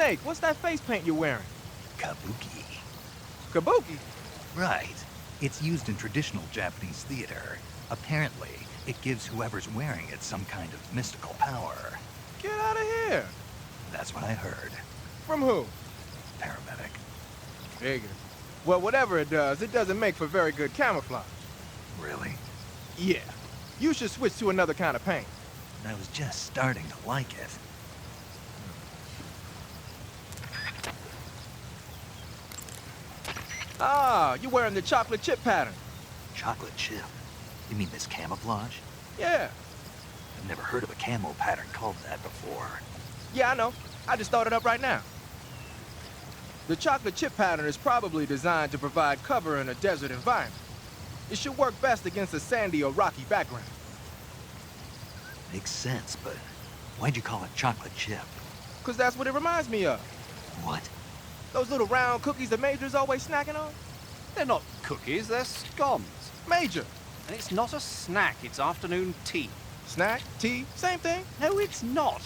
Snake, what's that face paint you're wearing? Kabuki. Kabuki? Right. It's used in traditional Japanese theater. Apparently, it gives whoever's wearing it some kind of mystical power. Get out of here. That's what I heard. From who? Paramedic. Figures. Well, whatever it doesn't make for very good camouflage. Really? Yeah. You should switch to another kind of paint. I was just starting to like it. Ah, you're wearing the chocolate chip pattern. Chocolate chip? You mean this camouflage? Yeah. I've never heard of a camo pattern called that before. Yeah, I know. I just thought it up right now. The chocolate chip pattern is probably designed to provide cover in a desert environment. It should work best against a sandy or rocky background. Makes sense, but why'd you call it chocolate chip? 'Cause that's what it reminds me of. What? Those little round cookies the Major's always snacking on? They're not cookies, they're scones. Major! And it's not a snack, it's afternoon tea. Snack, tea, same thing? No, it's not.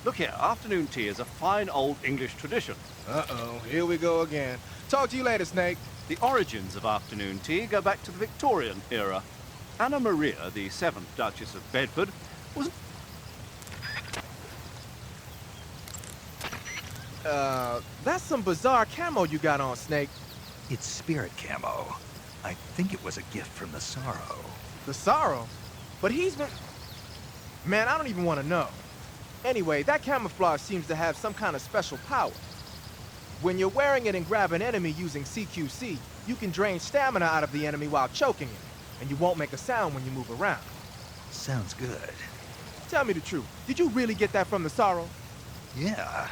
Look here, afternoon tea is a fine old English tradition. Uh-oh, here we go again. Talk to you later, Snake. The origins of afternoon tea go back to the Victorian era. Anna Maria, the 7th Duchess of Bedford, was... That's some bizarre camo you got on, Snake. It's spirit camo. I think it was a gift from the Sorrow. The Sorrow? But he's been... Man, I don't even want to know. Anyway, that camouflage seems to have some kind of special power. When you're wearing it and grab an enemy using CQC, you can drain stamina out of the enemy while choking it, and you won't make a sound when you move around. Sounds good. Tell me the truth, did you really get that from the Sorrow? Yeah.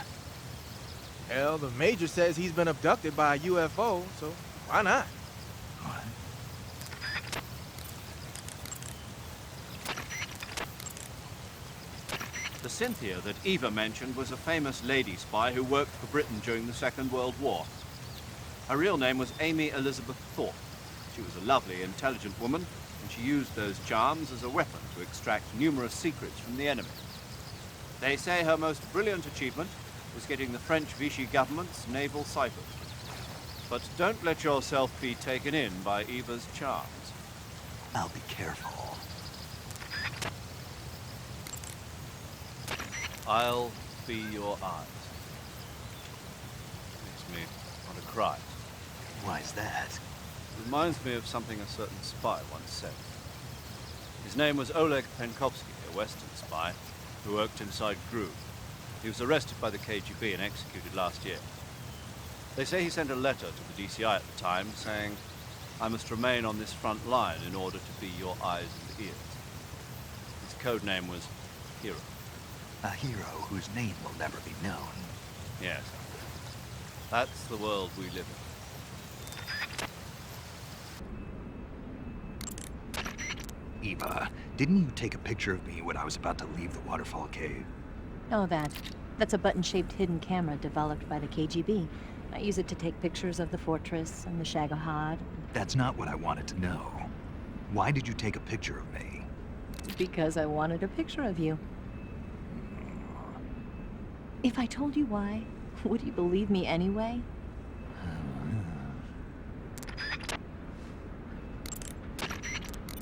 Hell, the Major says he's been abducted by a UFO, so why not? What? The Cynthia that Eva mentioned was a famous lady spy who worked for Britain during the Second World War. Her real name was Amy Elizabeth Thorpe. She was a lovely, intelligent woman, and she used those charms as a weapon to extract numerous secrets from the enemy. They say her most brilliant achievement was getting the French Vichy government's naval ciphers. But don't let yourself be taken in by Eva's charms. I'll be careful. I'll be your eyes. Makes me want to cry. Why's that? Reminds me of something a certain spy once said. His name was Oleg Penkovsky, a Western spy who worked inside GRU. He was arrested by the KGB and executed last year. They say he sent a letter to the DCI at the time saying, "I must remain on this front line in order to be your eyes and ears." His code name was Hero. A hero whose name will never be known. Yes. That's the world we live in. Eva, didn't you take a picture of me when I was about to leave the waterfall cave? Oh, that's a button-shaped hidden camera developed by the KGB. I use it to take pictures of the fortress and the Shagohod. That's not what I wanted to know. Why did you take a picture of me? Because I wanted a picture of you. If I told you why, would you believe me anyway?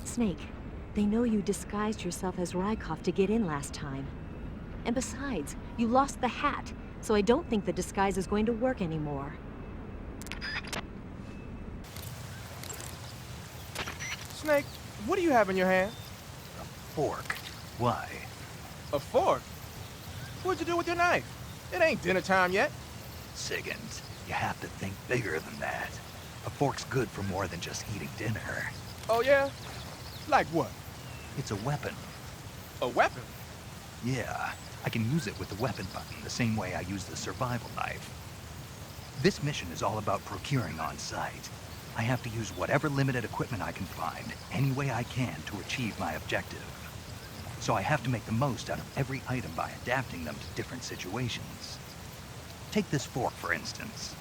Snake, they know you disguised yourself as Rykov to get in last time. And besides, you lost the hat, so I don't think the disguise is going to work anymore. Snake, what do you have in your hand? A fork. Why? A fork? What'd you do with your knife? It ain't dinner time yet. Sigint, you have to think bigger than that. A fork's good for more than just eating dinner. Oh yeah? Like what? It's a weapon. A weapon? Yeah, I can use it with the weapon button the same way I use the survival knife. This mission is all about procuring on site. I have to use whatever limited equipment I can find, any way I can to achieve my objective. So I have to make the most out of every item by adapting them to different situations. Take this fork, for instance.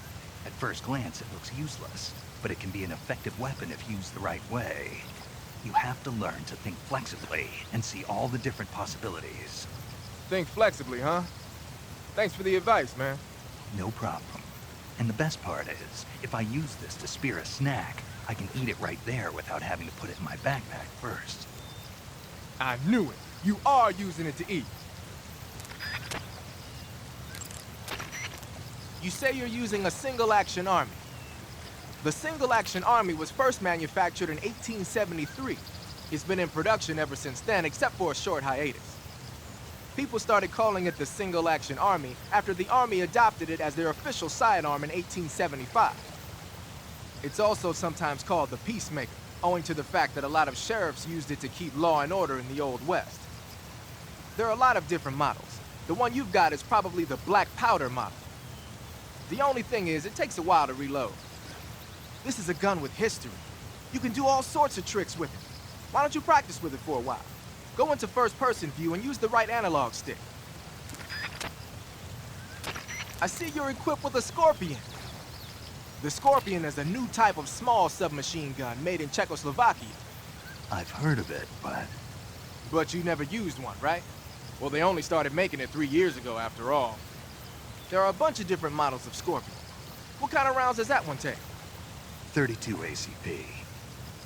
At first glance, it looks useless, but it can be an effective weapon if used the right way. You have to learn to think flexibly and see all the different possibilities. Think flexibly, huh? Thanks for the advice, man. No problem. And the best part is, if I use this to spear a snack, I can eat it right there without having to put it in my backpack first. I knew it. You are using it to eat. You say you're using a single-action army. The single-action army was first manufactured in 1873. It's been in production ever since then, except for a short hiatus. People started calling it the single-action army after the army adopted it as their official sidearm in 1875. It's also sometimes called the Peacemaker, owing to the fact that a lot of sheriffs used it to keep law and order in the Old West. There are a lot of different models. The one you've got is probably the black powder model. The only thing is, it takes a while to reload. This is a gun with history. You can do all sorts of tricks with it. Why don't you practice with it for a while? Go into first-person view and use the right analog stick. I see you're equipped with a Scorpion. The Scorpion is a new type of small submachine gun made in Czechoslovakia. I've heard of it, but... But you never used one, right? Well, they only started making it 3 years ago, after all. There are a bunch of different models of Scorpion. What kind of rounds does that one take? 32 ACP.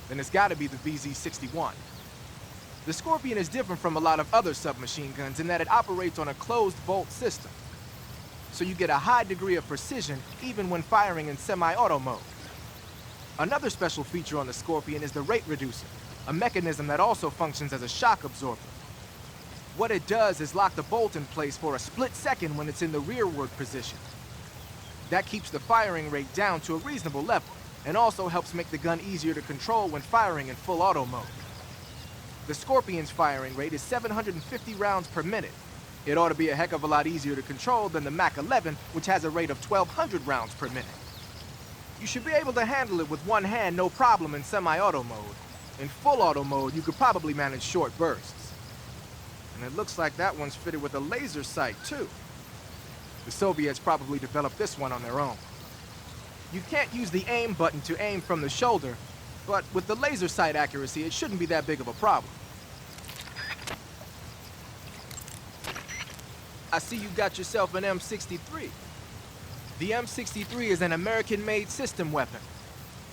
Then it's gotta be the VZ-61. The Scorpion is different from a lot of other submachine guns in that it operates on a closed bolt system. So you get a high degree of precision even when firing in semi-auto mode. Another special feature on the Scorpion is the rate reducer, a mechanism that also functions as a shock absorber. What it does is lock the bolt in place for a split second when it's in the rearward position. That keeps the firing rate down to a reasonable level, and also helps make the gun easier to control when firing in full auto mode. The Scorpion's firing rate is 750 rounds per minute. It ought to be a heck of a lot easier to control than the Mach 11, which has a rate of 1,200 rounds per minute. You should be able to handle it with one hand no problem in semi-auto mode. In full auto mode, you could probably manage short bursts. And it looks like that one's fitted with a laser sight, too. The Soviets probably developed this one on their own. You can't use the aim button to aim from the shoulder, but with the laser sight accuracy, it shouldn't be that big of a problem. I see you got yourself an M63. The M63 is an American-made system weapon.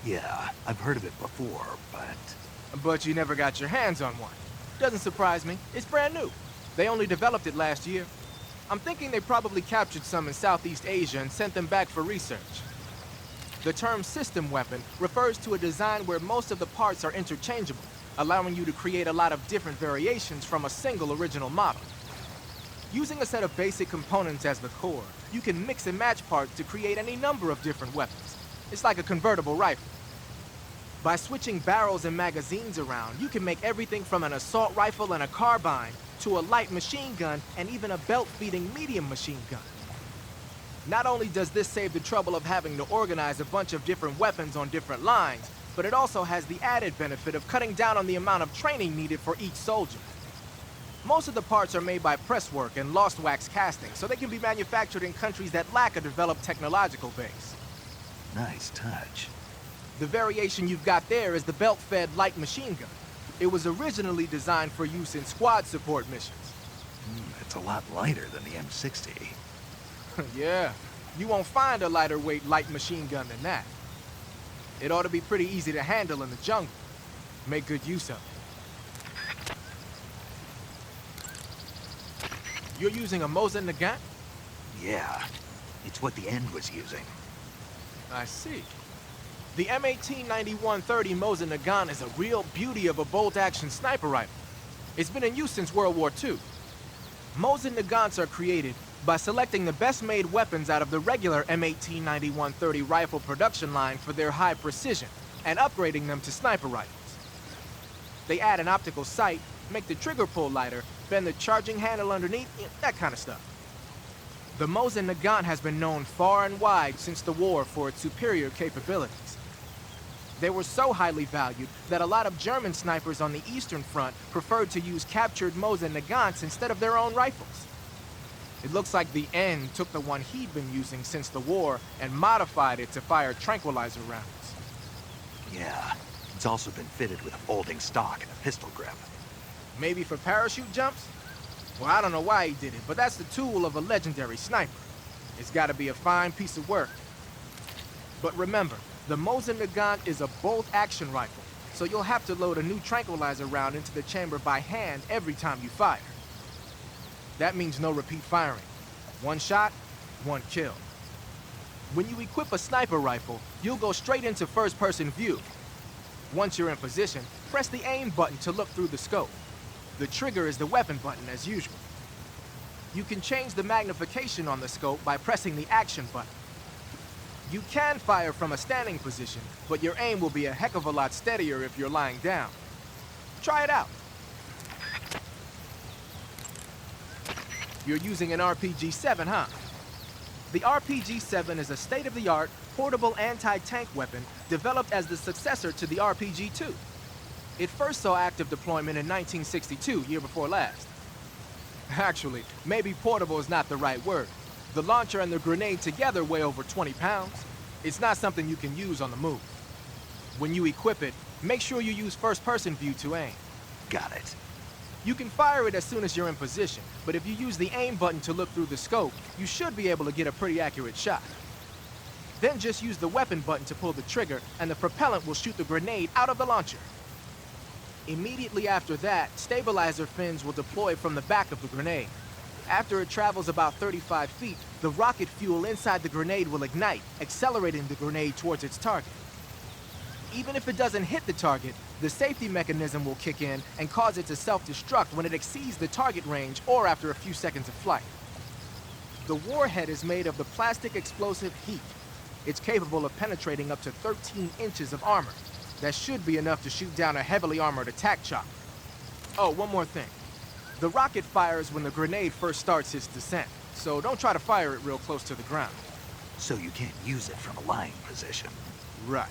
Yeah, I've heard of it before, but... But you never got your hands on one. Doesn't surprise me. It's brand new. They only developed it last year. I'm thinking they probably captured some in Southeast Asia and sent them back for research. The term system weapon refers to a design where most of the parts are interchangeable, allowing you to create a lot of different variations from a single original model. Using a set of basic components as the core, you can mix and match parts to create any number of different weapons. It's like a convertible rifle. By switching barrels and magazines around, you can make everything from an assault rifle and a carbine to a light machine gun and even a belt-feeding medium machine gun. Not only does this save the trouble of having to organize a bunch of different weapons on different lines, but it also has the added benefit of cutting down on the amount of training needed for each soldier. Most of the parts are made by presswork and lost wax casting, so they can be manufactured in countries that lack a developed technological base. Nice touch. The variation you've got there is the belt-fed light machine gun. It was originally designed for use in squad support missions. It's a lot lighter than the M60. Yeah, you won't find a lighter weight light machine gun than that. It ought to be pretty easy to handle in the jungle. Make good use of it. You're using a Mosin Nagant? Yeah, it's what the End was using. I see. The M1891-30 Mosin Nagant is a real beauty of a bolt-action sniper rifle. It's been in use since World War II. Mosin Nagants are created by selecting the best-made weapons out of the regular M1891-30 rifle production line for their high precision, and upgrading them to sniper rifles. They add an optical sight, make the trigger pull lighter, bend the charging handle underneath, that kind of stuff. The Mosin Nagant has been known far and wide since the war for its superior capabilities. They were so highly valued that a lot of German snipers on the Eastern Front preferred to use captured Mosin Nagants instead of their own rifles. It looks like the End took the one he'd been using since the war and modified it to fire tranquilizer rounds. Yeah, it's also been fitted with a folding stock and a pistol grip. Maybe for parachute jumps? Well, I don't know why he did it, but that's the tool of a legendary sniper. It's gotta be a fine piece of work. But remember, the Mosin Nagant is a bolt-action rifle, so you'll have to load a new tranquilizer round into the chamber by hand every time you fire. That means no repeat firing. One shot, one kill. When you equip a sniper rifle, you'll go straight into first-person view. Once you're in position, press the aim button to look through the scope. The trigger is the weapon button as usual. You can change the magnification on the scope by pressing the action button. You can fire from a standing position, but your aim will be a heck of a lot steadier if you're lying down. Try it out. You're using an RPG-7, huh? The RPG-7 is a state-of-the-art, portable anti-tank weapon developed as the successor to the RPG-2. It first saw active deployment in 1962, year before last. Actually, maybe portable is not the right word. The launcher and the grenade together weigh over 20 pounds. It's not something you can use on the move. When you equip it, make sure you use first-person view to aim. Got it. You can fire it as soon as you're in position, but if you use the aim button to look through the scope, you should be able to get a pretty accurate shot. Then just use the weapon button to pull the trigger, and the propellant will shoot the grenade out of the launcher. Immediately after that, stabilizer fins will deploy from the back of the grenade. After it travels about 35 feet, the rocket fuel inside the grenade will ignite, accelerating the grenade towards its target. Even if it doesn't hit the target, the safety mechanism will kick in and cause it to self-destruct when it exceeds the target range or after a few seconds of flight. The warhead is made of the plastic explosive heat. It's capable of penetrating up to 13 inches of armor. That should be enough to shoot down a heavily armored attack chopper. Oh, one more thing. The rocket fires when the grenade first starts its descent, so don't try to fire it real close to the ground. So you can't use it from a lying position. Right.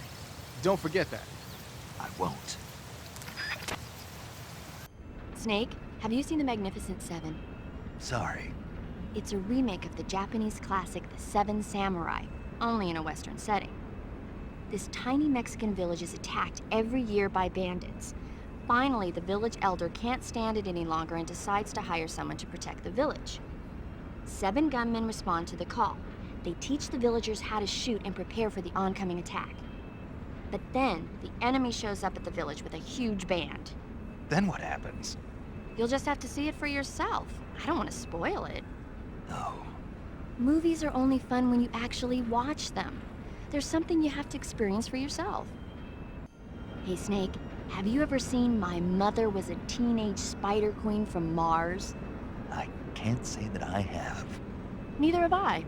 Don't forget that. I won't. Snake, have you seen The Magnificent Seven? Sorry. It's a remake of the Japanese classic The Seven Samurai, only in a Western setting. This tiny Mexican village is attacked every year by bandits. Finally, the village elder can't stand it any longer and decides to hire someone to protect the village. 7 gunmen respond to the call. They teach the villagers how to shoot and prepare for the oncoming attack. But then, the enemy shows up at the village with a huge band. Then what happens? You'll just have to see it for yourself. I don't want to spoil it. Oh. Movies are only fun when you actually watch them. There's something you have to experience for yourself. Hey, Snake, have you ever seen My Mother Was a Teenage Spider Queen from Mars? I can't say that I have. Neither have I.